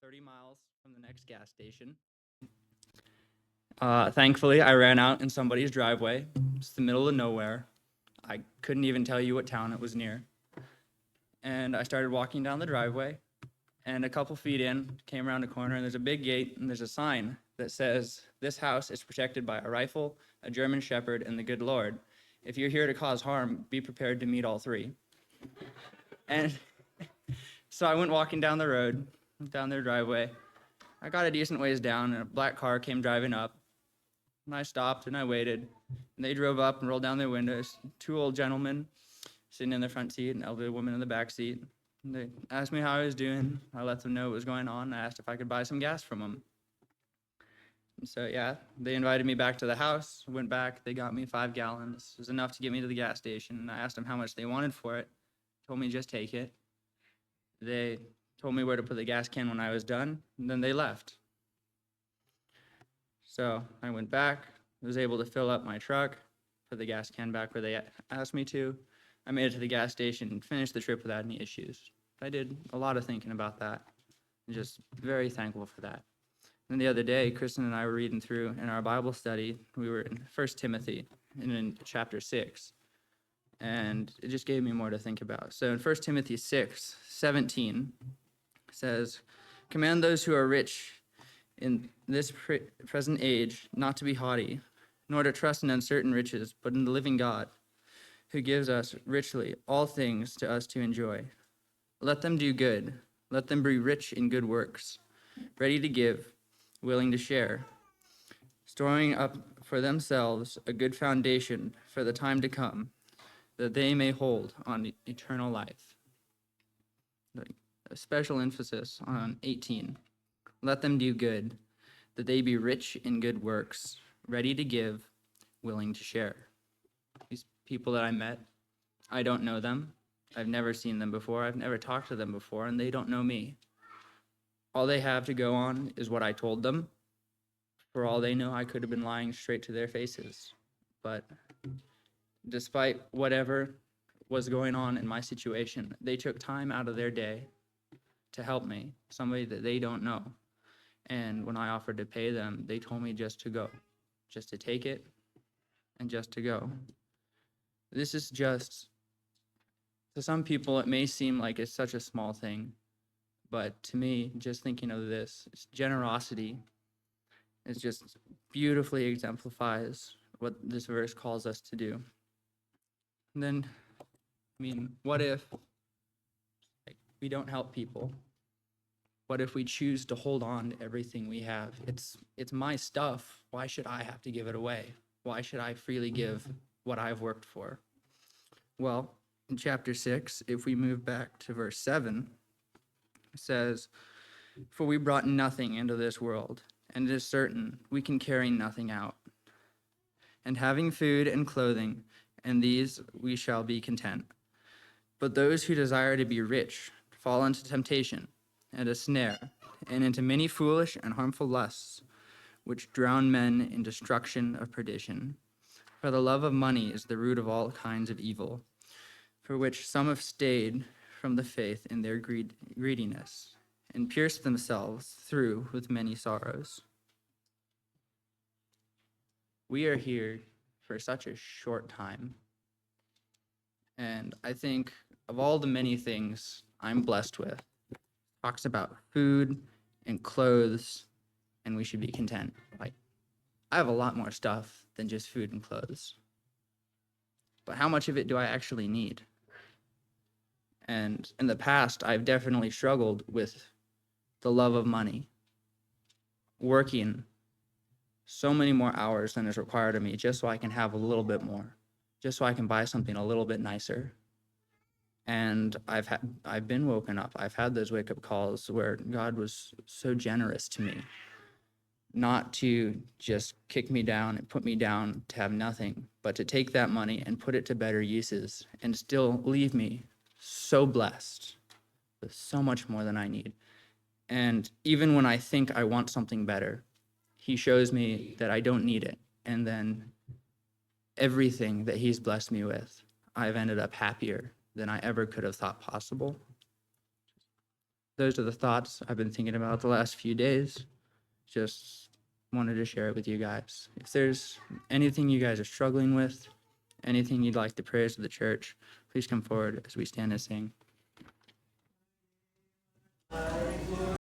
30 miles from the next gas station. Thankfully, I ran out in somebody's driveway. It's the middle of nowhere. I couldn't even tell you what town it was near. And I started walking down the driveway, and a couple feet in, came around a corner, and there's a big gate, and there's a sign that says, "This house is protected by a rifle, a German Shepherd, and the good Lord. If you're here to cause harm, be prepared to meet all three." And so I went walking down the road, down their driveway. I got a decent ways down, and a black car came driving up. And I stopped, and I waited. And they drove up and rolled down their windows. Two old gentlemen sitting in the front seat, an elderly woman in the back seat. And they asked me how I was doing. I let them know what was going on. I asked if I could buy some gas from them. And so, yeah, they invited me back to the house. Went back. They got me 5 gallons. It was enough to get me to the gas station. And I asked them how much they wanted for it. Told me just take it. They told me where to put the gas can when I was done, and then they left. So I went back, was able to fill up my truck, put the gas can back where they asked me to. I made it to the gas station and finished the trip without any issues. I did a lot of thinking about that, and just very thankful for that. And the other day, Kristen and I were reading through in our Bible study. We were in 1 Timothy, and in chapter 6. And it just gave me more to think about. So in 1 Timothy 6:17 says, "Command those who are rich in this present age not to be haughty, nor to trust in uncertain riches, but in the living God, who gives us richly all things to us to enjoy. Let them do good. Let them be rich in good works, ready to give, willing to share, storing up for themselves a good foundation for the time to come, that they may hold on eternal life." A special emphasis on 18. Let them do good, that they be rich in good works, ready to give, willing to share. These people that I met, I don't know them. I've never seen them before. I've never talked to them before, and they don't know me. All they have to go on is what I told them. For all they know, I could have been lying straight to their faces. But despite whatever was going on in my situation, they took time out of their day to help me, somebody that they don't know. And when I offered to pay them, they told me just to go, just to take it and just to go. This is just, to some people, it may seem like it's such a small thing, but to me, just thinking of this, generosity is just beautifully exemplifies what this verse calls us to do. And then, what if we don't help people? What if we choose to hold on to everything we have? It's my stuff. Why should I have to give it away? Why should I freely give what I've worked for? Well, in chapter 6, if we move back to verse 7, it says, "For we brought nothing into this world, and it is certain we can carry nothing out. And having food and clothing, and these we shall be content. But those who desire to be rich fall into temptation and a snare, and into many foolish and harmful lusts, which drown men in destruction of perdition. For the love of money is the root of all kinds of evil, for which some have stayed from the faith in their greediness, and pierced themselves through with many sorrows." We are here for such a short time. And I think of all the many things I'm blessed with, talks about food and clothes, and we should be content. Like, I have a lot more stuff than just food and clothes. But how much of it do I actually need? And in the past, I've definitely struggled with the love of money, working so many more hours than is required of me just so I can have a little bit more, just so I can buy something a little bit nicer. And I've been woken up. I've had those wake-up calls where God was so generous to me, not to just kick me down and put me down to have nothing, but to take that money and put it to better uses and still leave me so blessed with so much more than I need. And even when I think I want something better, he shows me that I don't need it. And then everything that he's blessed me with, I've ended up happier than I ever could have thought possible. those are the thoughts I've been thinking about the last few days. Just wanted to share it with you guys. If there's anything you guys are struggling with, anything you'd like the prayers of the church, please come forward as we stand and sing.